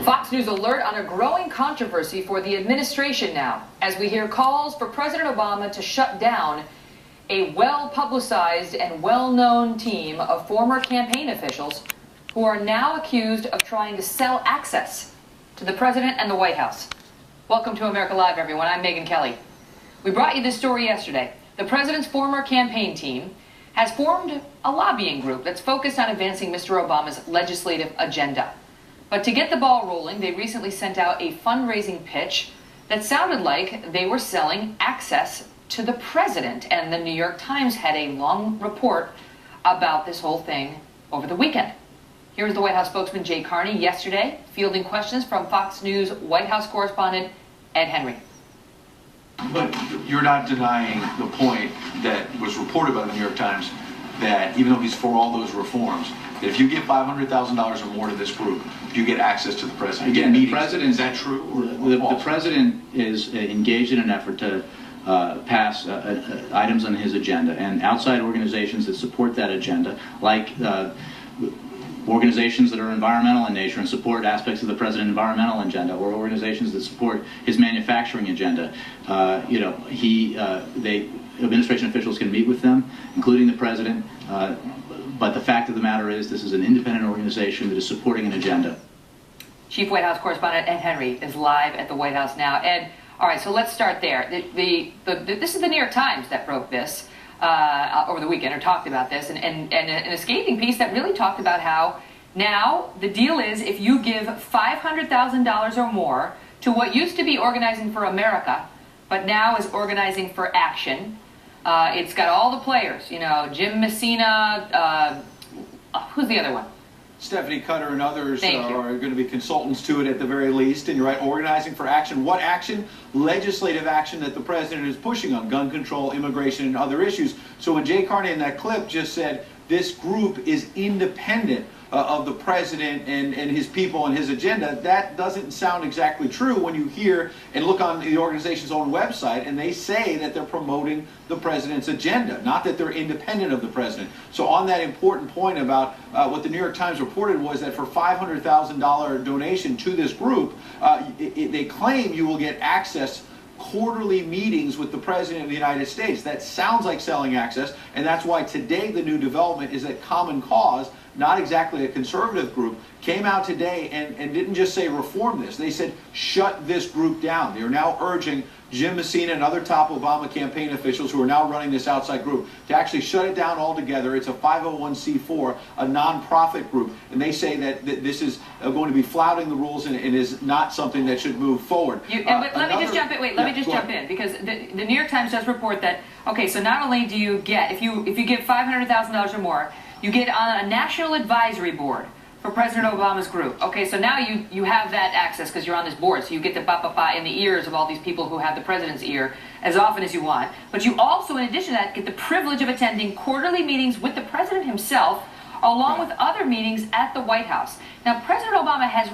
Fox News alert on a growing controversy for the administration now, as we hear calls for President Obama to shut down a well-publicized and well-known team of former campaign officials who are now accused of trying to sell access to the president and the White House. Welcome to America Live, everyone. I'm Megyn Kelly. We brought you this story yesterday. The president's former campaign team has formed a lobbying group that's focused on advancing Mr. Obama's legislative agenda. But to get the ball rolling, they recently sent out a fundraising pitch that sounded like they were selling access to the president. And the New York Times had a long report about this whole thing over the weekend. Here's the White House spokesman Jay Carney yesterday, fielding questions from Fox News White House correspondent Ed Henry. But you're not denying the point that was reported by the New York Times that even though he's for all those reforms, that if you give $500,000 or more to this group, you get access to the president. Again, the president, is that true? The president is engaged in an effort to pass items on his agenda, and outside organizations that support that agenda, like organizations that are environmental in nature and support aspects of the president's environmental agenda, or organizations that support his manufacturing agenda. Administration officials can meet with them, including the president. But the fact of the matter is, this is an independent organization that is supporting an agenda. Chief White House correspondent Ed Henry is live at the White House now. Ed, all right, so let's start there. This is the New York Times that broke this over the weekend, or talked about this, and an escaping piece that really talked about how now the deal is if you give $500,000 or more to what used to be Organizing for America, but now is Organizing for Action. It's got all the players, you know, Jim Messina, who's the other one? Stephanie Cutter and others are going to be consultants to it at the very least. And you're right, Organizing for Action. What action? Legislative action that the president is pushing on gun control, immigration, and other issues. So when Jay Carney in that clip just said this group is independent of the president and his people and his agenda, that doesn't sound exactly true when you hear and look on the organization's own website, and they say that they're promoting the president's agenda, not that they're independent of the president. So on that important point about what the New York Times reported was that for $500,000 donation to this group, they claim you will get access quarterly meetings with the President of the United States. That sounds like selling access, and that's why today the new development is that Common Cause, not exactly a conservative group, came out today and didn't just say reform this. They said shut this group down. They are now urging Jim Messina and other top Obama campaign officials who are now running this outside group to actually shut it down altogether. It's a 501c4, a nonprofit group, and they say that this is going to be flouting the rules and is not something that should move forward. Let me just jump in. Wait, let me just jump in, because the New York Times does report that, okay, so not only do you get, if you give $500,000 or more, you get on a national advisory board for President Obama's group. Okay, so now you have that access because you're on this board, so you get to ba-ba-ba in the ears of all these people who have the president's ear as often as you want. But you also, in addition to that, get the privilege of attending quarterly meetings with the president himself, along with other meetings at the White House. Now, President Obama has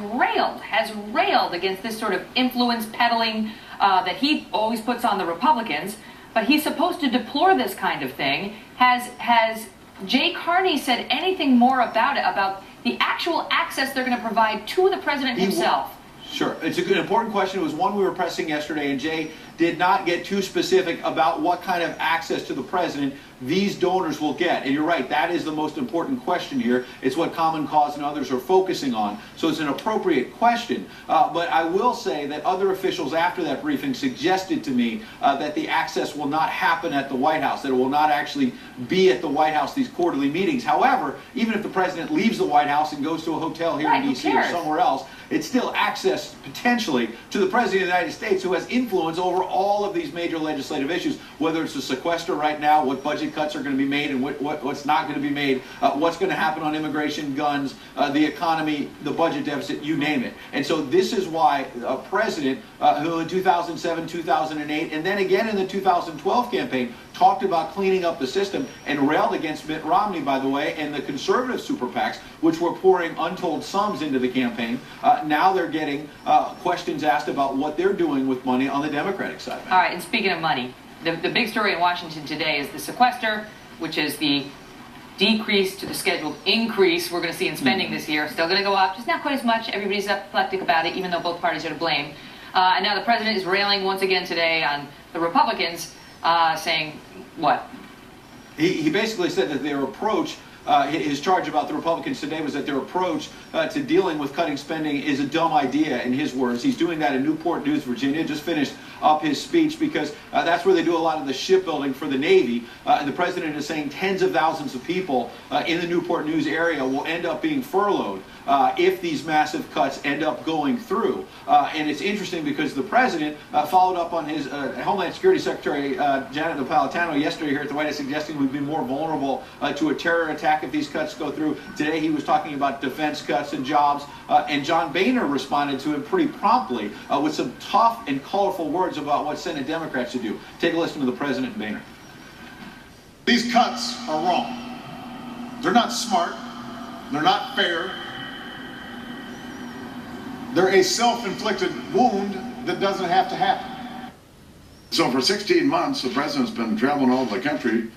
railed against this sort of influence peddling that he always puts on the Republicans, but he's supposed to deplore this kind of thing. Has Jay Carney said anything more about it, about the actual access they're going to provide to the president himself? Sure. It's a good, important question. It was one we were pressing yesterday, and Jay did not get too specific about what kind of access to the president these donors will get. And you're right, that is the most important question here. It's what Common Cause and others are focusing on. So it's an appropriate question. But I will say that other officials after that briefing suggested to me that the access will not happen at the White House, that it will not actually be at the White House, these quarterly meetings. However, even if the president leaves the White House and goes to a hotel here in D.C. or somewhere else, it's still access potentially to the President of the United States, who has influence over all of these major legislative issues, whether it's the sequester right now, what budget cuts are going to be made and what's not going to be made, what's going to happen on immigration, guns, the economy, the budget deficit, you name it. And so this is why a president who in 2007, 2008, and then again in the 2012 campaign talked about cleaning up the system and railed against Mitt Romney, by the way, and the conservative super PACs, which were pouring untold sums into the campaign. Now they're getting questions asked about what they're doing with money on the Democratic side. All right, and speaking of money, the big story in Washington today is the sequester, which is the decrease to the scheduled increase we're going to see in spending this year. Still going to go up, just not quite as much. Everybody's apoplectic about it, even though both parties are to blame. And now the president is railing once again today on the Republicans, saying what? He basically said that their approach, his charge about the Republicans today was that their approach to dealing with cutting spending is a dumb idea, in his words. He's doing that in Newport News, Virginia. Just finished up his speech because that's where they do a lot of the shipbuilding for the Navy. And the president is saying tens of thousands of people in the Newport News area will end up being furloughed if these massive cuts end up going through. And it's interesting because the president followed up on his Homeland Security Secretary Janet Napolitano yesterday here at the White House, suggesting we'd be more vulnerable to a terror attack if these cuts go through. Today he was talking about defense cuts and jobs, and John Boehner responded to him pretty promptly with some tough and colorful words about what Senate Democrats should do. Take a listen to the President and Boehner. These cuts are wrong. They're not smart. They're not fair. They're a self-inflicted wound that doesn't have to happen. So for 16 months, the president's been traveling all over the country,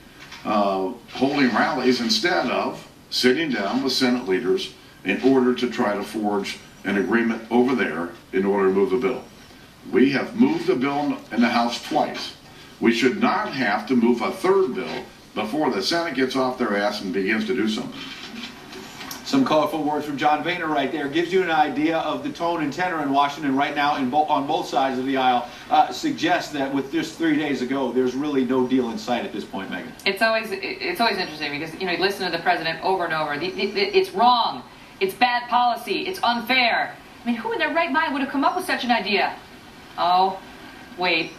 holding rallies instead of sitting down with Senate leaders in order to try to forge an agreement over there in order to move the bill. We have moved the bill in the House twice. We should not have to move a third bill before the Senate gets off their ass and begins to do something. Some colorful words from John Boehner right there. Gives you an idea of the tone and tenor in Washington right now on both sides of the aisle. Suggests that with just 3 days ago, there's really no deal in sight at this point, Megan. It's always interesting because, you listen to the president over and over. It's wrong. It's bad policy. It's unfair. I mean, who in their right mind would have come up with such an idea? Oh, wait.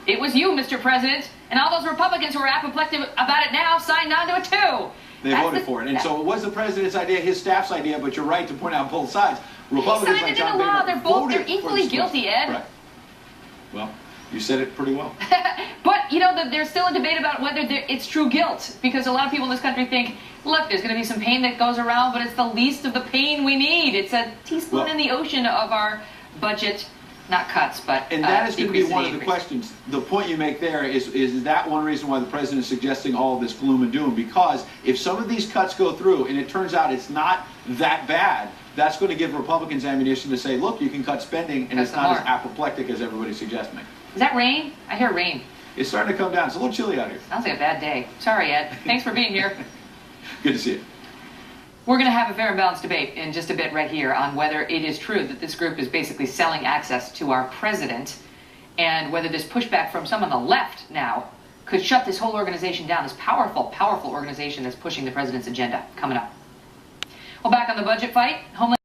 It was you, Mr. President, and all those Republicans who are apoplectic about it now signed on to it too. They voted for it. And so it was the president's idea, his staff's idea, but you're right to point out both sides. Republicans like John Boehner, they're equally guilty, Ed. Right. Well, you said it pretty well. But, there's still a debate about whether it's true guilt, because a lot of people in this country think, look, there's going to be some pain that goes around, but it's the least of the pain we need. It's a teaspoon in the ocean of our budget. Not cuts, but and that is going to be one of the questions. The point you make there is that one reason why the president is suggesting all of this gloom and doom, because if some of these cuts go through and it turns out it's not that bad, that's going to give Republicans ammunition to say, look, you can cut spending and it's not as apoplectic as everybody's suggesting. Is that rain? I hear rain. It's starting to come down. It's a little chilly out here. Sounds like a bad day. Sorry, Ed. Thanks for being here. Good to see you. We're going to have a fair and balanced debate in just a bit right here on whether it is true that this group is basically selling access to our president, and whether this pushback from some on the left now could shut this whole organization down, this powerful, powerful organization that's pushing the president's agenda. Coming up. Well, back on the budget fight, Homeland